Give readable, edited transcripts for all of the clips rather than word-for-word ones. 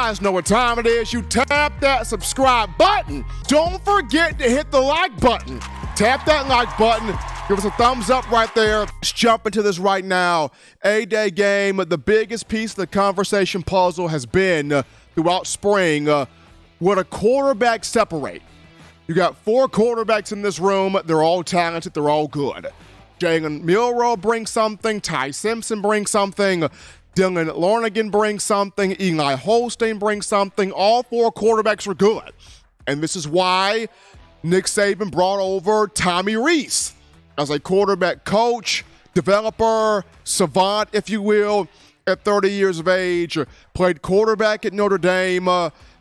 guys know what time it is. You tap that subscribe button. Don't forget to hit the like button. Tap that like button. Give us a thumbs up right there. Let's jump into this right now. A-Day game, the biggest piece of the conversation puzzle has been throughout spring. Would a quarterback separate? You got 4 quarterbacks in this room. They're all talented. They're all good. Jalen Milroe brings something. Ty Simpson brings something. Dylan Lonergan brings something. Eli Holstein brings something. All 4 quarterbacks are good. And this is why Nick Saban brought over Tommy Rees as a quarterback coach, developer, savant, if you will, at 30 years of age. Played quarterback at Notre Dame.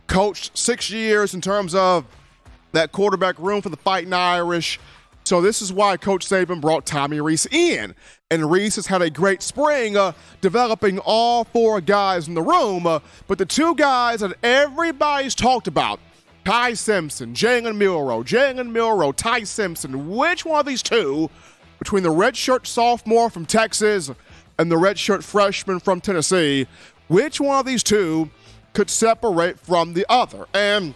Coached 6 years in terms of that quarterback room for the Fighting Irish. So this is why Coach Saban brought Tommy Rees in. And Rees has had a great spring developing all 4 guys in the room. But the 2 guys that everybody's talked about, Ty Simpson, Jalen Milroe, Ty Simpson, which one of these 2, between the redshirt sophomore from Texas and the redshirt freshman from Tennessee, which one of these 2 could separate from the other? And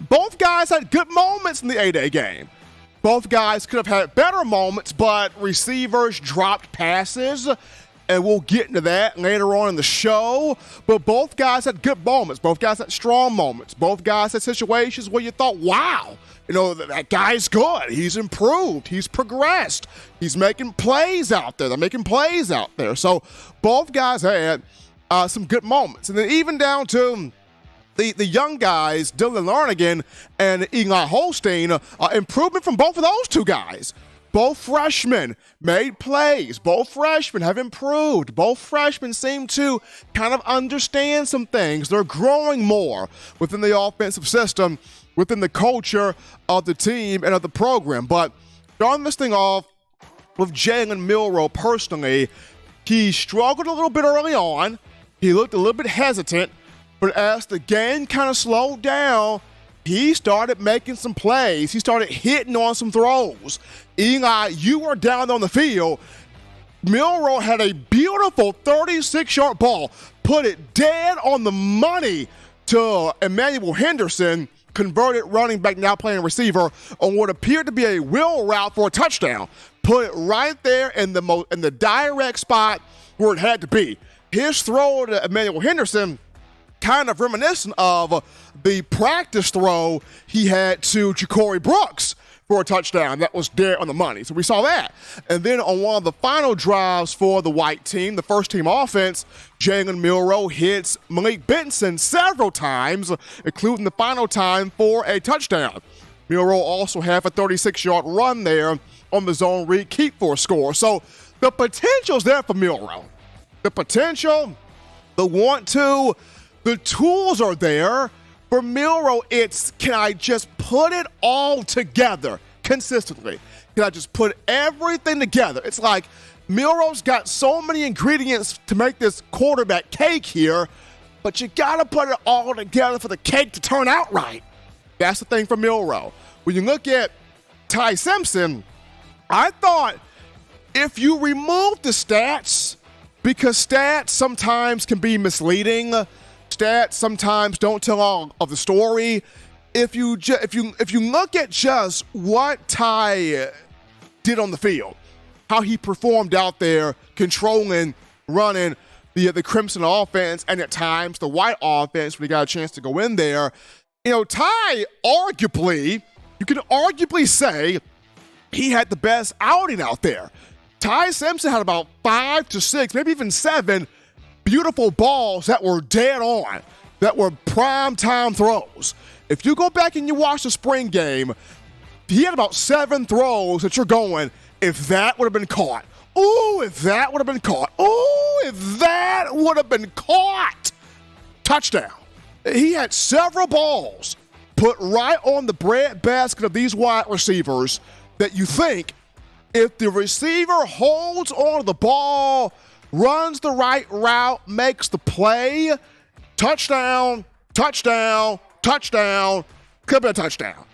both guys had good moments in the A-Day game. Both guys could have had better moments, but receivers dropped passes, and we'll get into that later on in the show. But both guys had good moments. Both guys had strong moments. Both guys had situations where you thought, wow, that guy's good. He's improved. He's progressed. He's making plays out there. They're making plays out there. So both guys had some good moments. And then even down to the young guys, Dylan Lonergan and Eli Holstein, improvement from both of those 2 guys. Both freshmen made plays. Both freshmen have improved. Both freshmen seem to kind of understand some things. They're growing more within the offensive system, within the culture of the team and of the program. But starting this thing off with Jalen Milroe personally, he struggled a little bit early on. He looked a little bit hesitant. But as the game kind of slowed down, he started making some plays. He started hitting on some throws. Eli, you were down on the field. Milroe had a beautiful 36-yard ball, put it dead on the money to Emmanuel Henderson, converted running back, now playing receiver, on what appeared to be a wheel route for a touchdown. Put it right there in the direct spot where it had to be. His throw to Emmanuel Henderson, kind of reminiscent of the practice throw he had to Ja'Cory Brooks for a touchdown that was dead on the money. So we saw that. And then on one of the final drives for the white team, the first team offense, Jalen Milroe hits Malik Benson several times, including the final time for a touchdown. Milroe also had a 36-yard run there on the zone read keep for a score. So the potential's there for Milroe. The potential, the want to, the tools are there. For Milroe, it's, can I just put it all together consistently? Can I just put everything together? It's like Milroe's got so many ingredients to make this quarterback cake here, but you got to put it all together for the cake to turn out right. That's the thing for Milroe. When you look at Ty Simpson, I thought if you remove the stats, because stats sometimes can be misleading, stats sometimes don't tell all of the story. If you look at just what Ty did on the field, how he performed out there, controlling, running the Crimson offense, and at times the white offense when he got a chance to go in there, Ty arguably, you can arguably say he had the best outing out there. Ty Simpson had about 5 to 6, maybe even 7 beautiful balls that were dead on, that were prime time throws. If you go back and you watch the spring game, he had about 7 throws that you're going, if that would have been caught. Ooh, if that would have been caught. Ooh, if that would have been caught. Touchdown. He had several balls put right on the breadbasket of these wide receivers that you think, if the receiver holds on to the ball, runs the right route, makes the play, touchdown, touchdown, touchdown, could be a touchdown.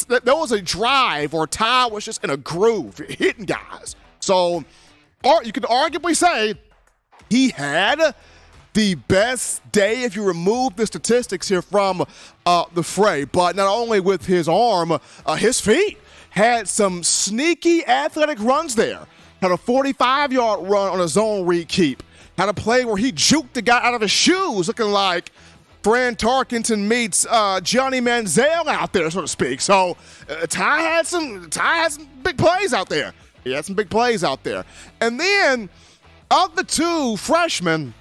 There was a drive or Ty was just in a groove, hitting guys. So you could arguably say he had the best day if you remove the statistics here from the fray. But not only with his arm, his feet had some sneaky athletic runs there. Had a 45-yard run on a zone read keep. Had a play where he juked the guy out of his shoes, looking like Fran Tarkenton meets Johnny Manziel out there, so to speak. So Ty had some big plays out there. He had some big plays out there. And then of the two freshmen,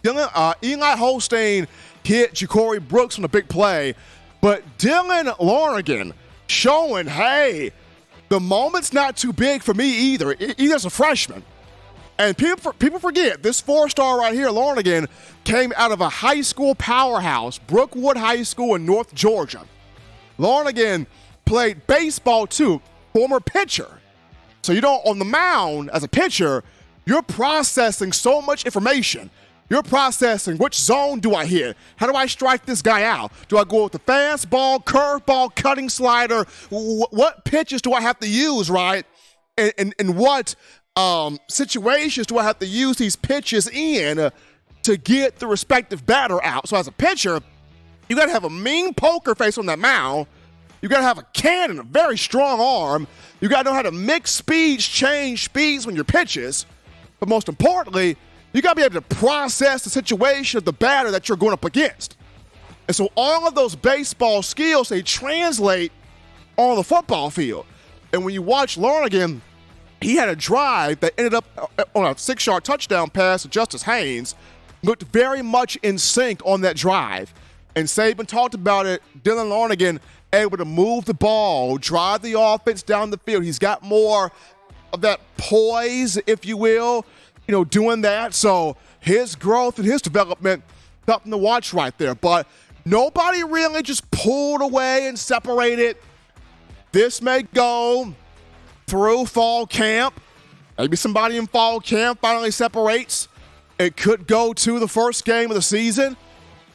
Eli Holstein hit Ja'Corey Brooks on a big play, but Dylan Lonergan showing, hey, the moment's not too big for me either as a freshman. And people forget, this four-star right here, Lonergan, came out of a high school powerhouse, Brookwood High School in North Georgia. Lonergan played baseball too, former pitcher. So you don't, on the mound as a pitcher, you're processing so much information. You're processing, which zone do I hit? How do I strike this guy out? Do I go with the fastball, curveball, cutting slider? What pitches do I have to use, right? And what situations do I have to use these pitches in to get the respective batter out? So as a pitcher, you got to have a mean poker face on that mound. You got to have a cannon, a very strong arm. You got to know how to mix speeds, change speeds when your pitches. But most importantly, you got to be able to process the situation of the batter that you're going up against. And so all of those baseball skills, they translate on the football field. And when you watch Lonergan, he had a drive that ended up on a 6-yard touchdown pass to Justice Haynes. Looked very much in sync on that drive. And Saban talked about it. Dylan Lonergan able to move the ball, drive the offense down the field. He's got more of that poise, if you will, doing that. So his growth and his development, something to watch right there. But nobody really just pulled away and separated. This may go through fall camp. Maybe somebody in fall camp finally separates. It could go to the first game of the season.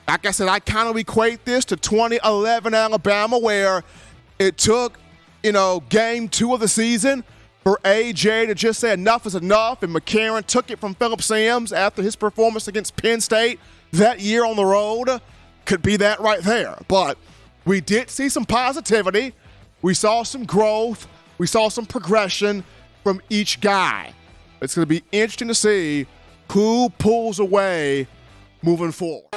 Like I said, I kind of equate this to 2011 Alabama, where it took, game 2 of the season for AJ to just say enough is enough, and McCarron took it from Phillip Sams after his performance against Penn State that year on the road. Could be that right there. But we did see some positivity. We saw some growth. We saw some progression from each guy. It's going to be interesting to see who pulls away moving forward.